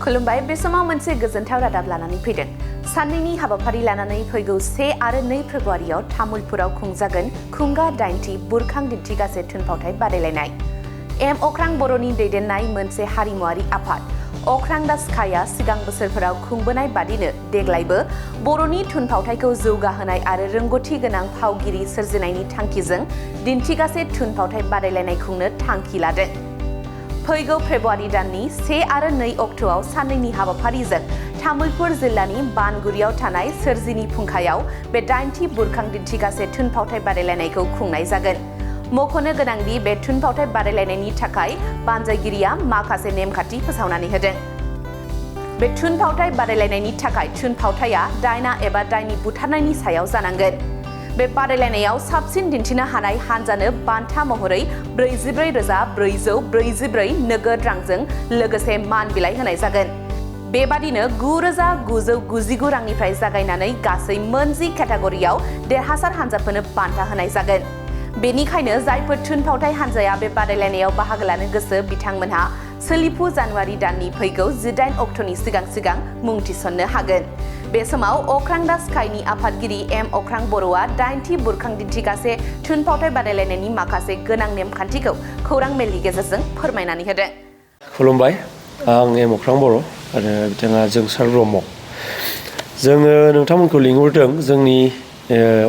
खुलुमबाय बे समाव मोनसे गोजोनथाव रादाब लानानै फैदों। साननैनि हाबाफारि लानानै फैगौ 1 आरो 2 फेब्रुआरियाव तामुलपुराव खुंजागोन खुंगा 8थि बुरखां दिन्थिगासे थुनफावथाय बादायलायनाय। एम अख्रां बर'नि दैदेननाय मोनसे हारिमुआरि आफाद अख्रां दा स्काइआ सिगां बोसोरफोराव खुंबोनाय बादिनो देग्लायबो बर'नि थुनफावथायखौ जौगाहोनाय आरो रोंग'थि गोनां फावगिरि सोरजिनायनि थांखिजों दिन्थिगासे थुनफावथाय बादायलायनाय खुंनो थांखि लादों। फैगौ फेब्रुआरि दाननि 1 आरो 2 अक्ट'आव साननैनि हाबाफारिजों तामुलपुर जिल्लानि बानगुरियाव थानाय सोरजिनि फुंखायाव बे 8थि बुरखां दिन्थिगासे थुनफावथाय बादायलायनायखौ खुंनाय जागोन। मख'नो गोनांदि बे थुनफावथाय बादायलायनायनि थाखाय बानजायगिरिया माखासे नेमखान्थि फोसावनानै होदों। बे थुनफावथाय बादायलायनायनि थाखाय थुनफावथाया दायना एबा दायनि बुथारनायनि सायाव जानांगोन। बे बादायलायनायाव साबसिन दिन्थिनो हानाय हानजानो बान्था महरै 44,444 नोगोद रांजों लोगोसे मान बिलाइ होनाय जागोन। बेबादिनो 9,999 रांनिफ्राय जागायनानै गासै मोन10 केटेगरियाव देरहासार हानजाफोरनो बान्था होनाय जागोन। बेनिखायनो जायफोर थुनफावथाय हानजाया बे बादायलायनायाव बाहागो लानो गोसो बिथांमोनहा सोलिफु जानुवारि दाननि फैगौ 18 अक्ट'नि सिगां मुं थिसननो हागोन। बे समाव अख्रां दा स्काइनि आफादगिरि एम अख्रां बर'आ 8थि बुरखां दिन्थिगासे थुनफावथाय बादायलायनायनि माखासे गोनां नेमखान्थिखौ खौरां मेलनि गेजेरजों फोरमायनानै होदों। खुलुमबाय, आं एम अख्रां बर' आरो बिथाङा जोंसार ब्रह्म। जोङो नोंथांमोनखौ लिंहरदों जोंनि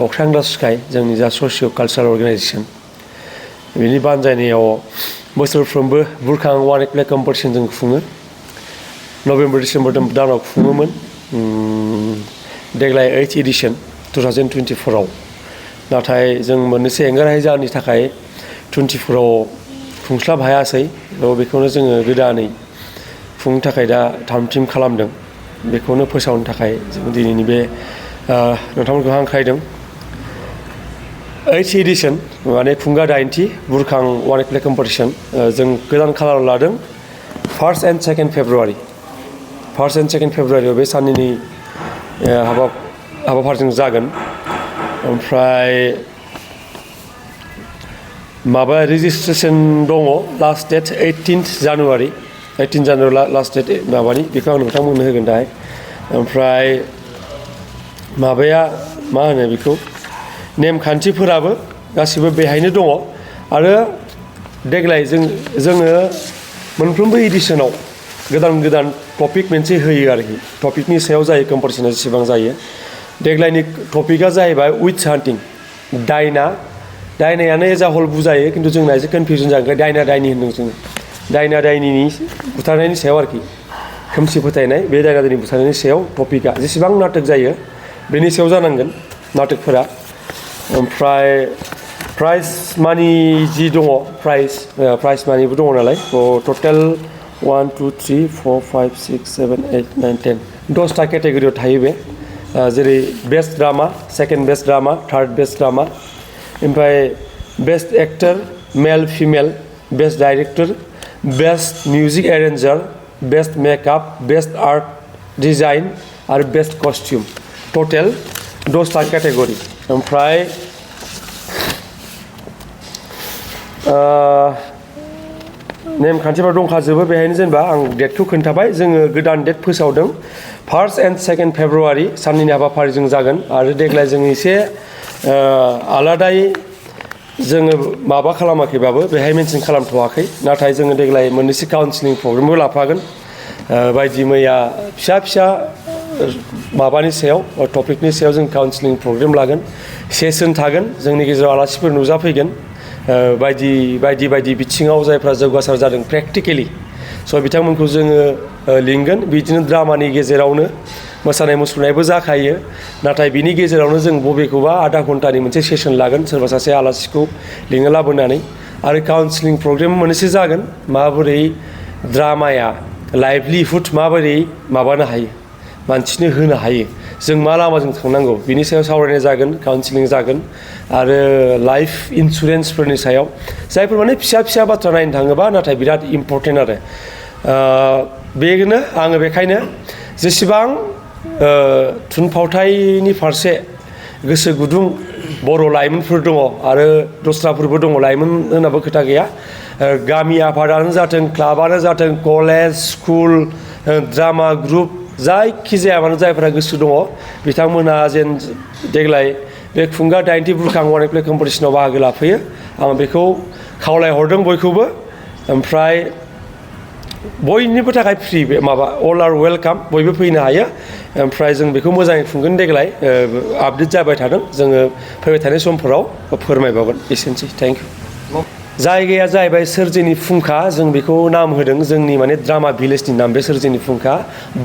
अख्रां दा स्काइ, जोंनि जा ससिय' कालचारेल अर्गानाइजेसन, बेनि बानजायनायाव बोसोरफ्रोमबो बुरखां वान प्ले कम्पिटिसन जों खुङो। नभेम्बर डिसेम्बर दानाव खुङोमोन। देग्लाय 8th एडिशन 2024आव, नाथाय जों मोननैसो एंगारहायै जाहोननि थाखाय 24आव खुंस्लाब हायासै। बेखौनो जोङो गोदानै खुंनो थाखाय दा थाम-थिम खालामदों। बेखौनो फोसावनो थाखाय जों दिनैनि बे नोंथांमोनखौ हांख्रायदों। 8th एडिशन माने खुंगा 8थि बुरखां वान प्ले कम्पिटिसन जों गोदान खालार लादों 1st and 2nd February. 1st and 2nd फेब्रुआरियाव बे साननैनि हाबाफारिजों जागोन। ओमफ्राय माबा रेजिस्ट्रेसन दङ, लास्ट डेट 18th जानुवारि लास्ट डेट माबानि, बेखौ आं नोंथांमोननो होगोन दाहाय। ओमफ्राय माबाया मा होनो बेखौ, नेमखान्थिफोराबो गासिबो बेहायनो दङ। आरो देग्लाय जोङो मोनफ्रोमबो एडिशनाव गोदान टपिक मोनसे होयो आरोखि। टपिकनि सायाव जायो कम्पिटिसना जेसेबां जायो। देग्लायनि टपिकआ जाहैबाय विच हान्टिं, दायनायानो एज आ हल बुजायो, खिन्थु जोंना एसे कनफिउजन जागोन। दायना दायनि होनदों जोङो, दायना दायनिनि बुथारनायनि सायाव आरोखि, खोमसि फोथायनाय बे दायना दायनि बुथारनायनि सायाव टपिकआ जेसेबां नाटक जायो बेनि सायाव जानांगोन नाटकफोरा। ओमफ्राय प्राइज मानि जि दङ, प्राइज मानिबो दङ नालाय। टटेल 1 2 3 4 5 6 7 8 9 10 10टा केटेगरियाव थायो बे। जेरै best drama, second best drama, third best drama, ओमफ्राय best actor male female, best director, best music arranger, best makeup, best art design आरो बेस्ट कस्टिउम। टटेल 10टा केटेगरि। ओमफ्राय नेमखान्थिफोर दंखाजोबो बेहायनो। जेनेबा आं डेटखौ खोन्थाबाय, जोङो गोदान date फोसावदों 1st and 2nd February साननैनि हाबाफारिजों जागोन। आरो देग्लाय जों एसे आलादायै जोङो माबा खालामाखैबाबो बेहाय मेनसन खालामथ'वाखै, नाथाय जोङो देग्लाय मोननैसो काउन्सिलिं प्रग्रामबो लाफागोन। बायदि मैया फिसा माबानि सायाव, टपिकनि सायाव जों काउन्सिलिं प्रग्राम लागोन। सेसन थागोन, जोंनि गेजेराव आलासिफोर नुजाफैगोन बायदि बिथिङाव जायफ्रा जौगासार जादों प्रेक्टिकेलि। स' बिथांमोनखौ जोङो लिंगोन। बिदिनो ड्रामानि गेजेरावनो मोसानाय मुसुरनायबो जाखायो, नाथाय बिनि गेजेरावनो जों बबेखौबा आधा घन्टानि मोनसे सेसन लागोन, सोरबा सासे आलासिखौ लिंना लाबोनानै। आरो काउन्सिलिं प्रग्राम मोनसे जागोन, माबोरै ड्रामाया लाइभलिहुड माबोरै माबानो हायो, मानसिनो होनो हायो, जों मा लामाजों थांनांगौ बिनि सायाव सावरायनाय जागोन, काउन्सिलिं जागोन। आरो लाइफ इन्सुरेन्सफोरनि सायाव, जायफोर माने फिसा बाथ्रा नायनो थाङोबा नाथाय बिराद इम्परटेन्ट आरो। बेनो आङो बेखायनो जेसेबां थुनफावथायनि फारसे गोसो गुदुं बर' लाइमोनफोर दङ आरो दस्राफोरबो दङ, लाइमोन होनाबो खोथा गैया। गामि आफादानो जाथों, क्लाबानो जाथों, कलेज स्कुल ड्रामा ग्रुप जायखिजाया मानो जायफोरा गोसो दङ बिथांमोना जेन देग्लाय बे खुंगा 90 बुरखां वान प्ले कम्पिटिसनाव बाहागो लाफैयो आं बेखौ खावलायहरदों बयखौबो ओमफ्राय बयनिबो थाखाय फ्रि बे माबा अल आर वेलकाम बयबो फैनो हायो ओमफ्राय जों बेखौ मोजाङै खुंगोन देग्लाय आपडेट जाबाय थादों जोङो फैबाय थानाय समफोराव फोरमायबावगोन एसेनोसै थेंक इउ जायगाया जाहैबाय सोरजिनि फुंखा जों बेखौ नाम होदों जोंनि माने ड्रामा भिलेजनि नाम बे सोरजिनि फुंखा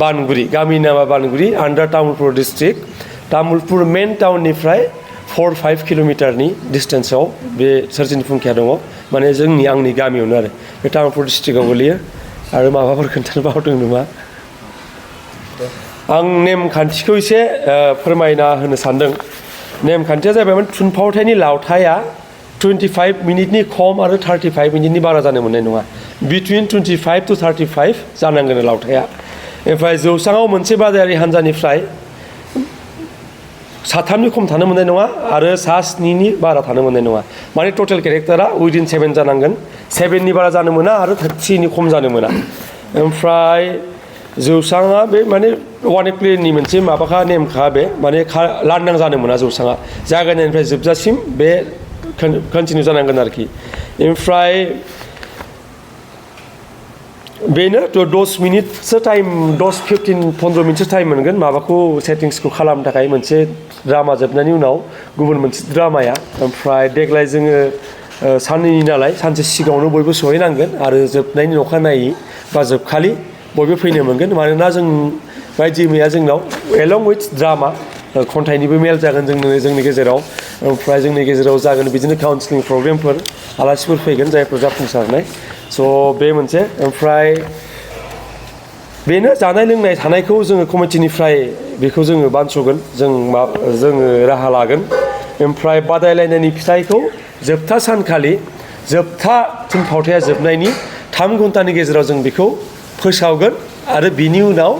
बानगुरि गामिनि नामा बानगुरि आन्डार तामुलपुर डिस्ट्रिक्ट तामुलपुर मेन टाउननिफ्राय 4-5 किल'मिटारनि डिस्टेन्सआव बे सोरजिनि फुंखाया दङ माने जोंनि आंनि गामियावनो आरो बे तामुलपुर डिस्ट्रिक्टआव गोलैयो आरो माबाफोर खोन्थानो बावदों नामा आं नेमखान्थिखौ एसे फोरमायना होनो सानदों नेमखान्थिया जाहैबाय थुनफावथायनि लावथाया 25 मिनिटनि खम आरो 35 मिनिटनि बारा जानो मोननाय नङा बिटुइन 25 to 35 जानांगोन लावथाया ओमफ्राय जौस्राङाव मोनसे बादायारि हान्जानिफ्राय साथामनि खम थानो मोननाय नङा आरो सा 7नि बारा थानो मोननाय नङा माने टटेल केरेक्टारा उइदिन 7 जानांगोन 7नि बारा जानो मोना आरो 3नि खम जानो मोना ओमफ्राय जौस्राङा बे माने वान प्लेनि मोनसे माबाखा नेमखा बे माने लांदां जानो मोना जौस्राङा जागायनायनिफ्राय जोबजासिम बे कन्टिनिउ जानांगोन आरोखि ओमफ्राय बेनो 10 मिनिटसो टाइम 15 मिनिटसो टाइम मोनगोन माबाखौ सेटिंसखौ खालामनो थाखाय मोनसे ड्रामा जोबनायनि उनाव गुबुन मोनसे ड्रामाया ओमफ्राय देग्लाय जोङो साननैनि नालाय सानसे सिगाङावनो बयबो सहैनांगोन आरो जोबनायनि अखानायै बा जोबखालि बयबो फैनो मोनगोन मानोना जों बायदि मैया जोंनाव एलं उइथ ड्रामा खन्थाइनिबो मेल जागोन जोंनि गेजेराव ओमफ्राय जोंनि गेजेराव जागोन बिदिनो काउन्सिलिं प्रग्रामफोर आलासिफोर फैगोन जायफोर जाफुंसारनाय स' बे मोनसे ओमफ्राय बेनो जानाय लोंनाय थानायखौ जोङो कमिटिनिफ्राय बेखौ जोङो बानस'गोन जोङो राहा लागोन ओमफ्राय बादायलायनायनि फिथाइखौ जोबथा सानखालि जोबथा थुनफावथाया जोबनायनि 3 घन्टानि गेजेराव जों बेखौ फोसावगोन आरो बिनि उनाव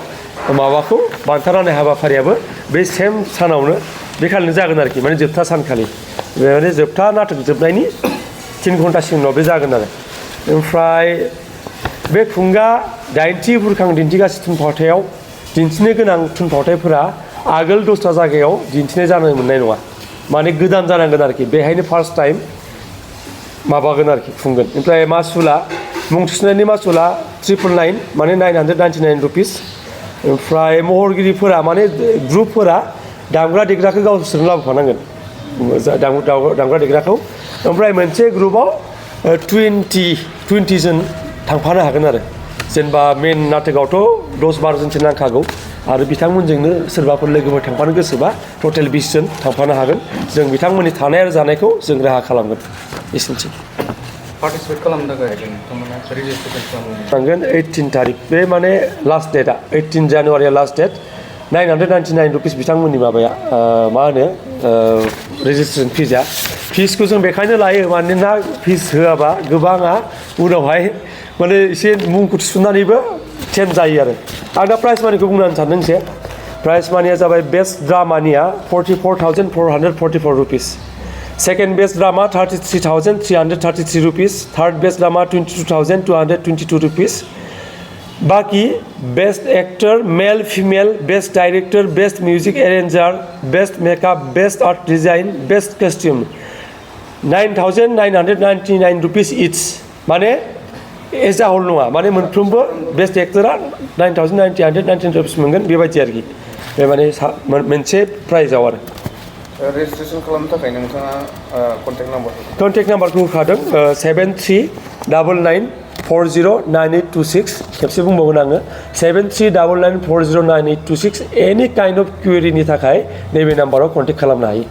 माबाखौ बान्था राननाय हाबाफारियाबो बे सेम सानावनो बेखालिनो जागोन आरोखि माने जोबथा सानखालि माने जोबथा नाटक जोबनायनि 3 घन्टासिम उनाव बे जागोन आरो ओमफ्राय बे खुंगा 90 बुरखां दिन्थिगासे थुनफावथायाव दिन्थिनो गोनां थुनफावथायफोरा आगोल दस्रा जायगायाव दिन्थिनाय जानो मोननाय नङा माने गोदान जानांगोन आरोखि बेहायनो फार्स्ट टाइम माबागोन आरोखि खुंगोन ओमफ्राय मासुला मुं थिसननायनि मासुला 999 माने 999 रुपिस ओमफ्राय महरगिरिफोरा माने ग्रुपफोरा दामग्रा देग्राखौ गावसोरनो लाबोफानांगोन दामग्रा देग्राखौ ओमफ्राय मोनसे ग्रुपआव 20 जन थांफानो हागोन आरो जेनेबा मेन नाटकआवथ' 10-12 जनसो नांखागौ आरो बिथांमोनजोंनो सोरबाफोर लोगोफोर थांफानो गोसोबा टटेल 20 जन थांफानो हागोन जों बिथांमोननि थानाय आरो जानायखौ जों राहा खालामगोन एसेनोसै पार्टिसिपेट खालामनो थाखाय नोंथांमोना रेजिस्ट्रेसन खालामगोन 18 तारिख बे माने लास्ट डेटआ 18 जानुवारिया लास्ट डेट 999 रुपिस बिथांमोननि माबाया मा होनो रेजिस्ट्रेसन फिसआ फिसखौ जों बेखायनो लायो मानोना फिस होआबा गोबाङा उनावहाय माने एसे मुंखौ थिसननानैबो चेन्ज जायो आरो आं दा प्राइज मानिखौ बुंनो सानदों एसे प्राइज मानिया जाबाय बेस्ट ड्रामानिया 44,444 rupees second best drama 33,333 rupees third best drama 22,222 rupees बाकी best actor male female best director best music arranger best makeup best art design best costume 9,999 rupees it's माने एज आ होल नङा माने मोनफ्रोमबो best एक्टरा 9,999 rupees मोनगोन बेबायदि आरोखि बे माने मोनसे प्राइजआव आरो रेजिस्ट्रेसन खालामनो थाखाय नोंथाङा कन्टेक्ट नाम्बारखौ होखादों 7399409826 खेबसे बुंबावगोन आङो 7399409826 एनि काइन्ड अफ क्वेरिनि थाखाय नैबे नाम्बाराव कन्टेक्ट खालामनो हायो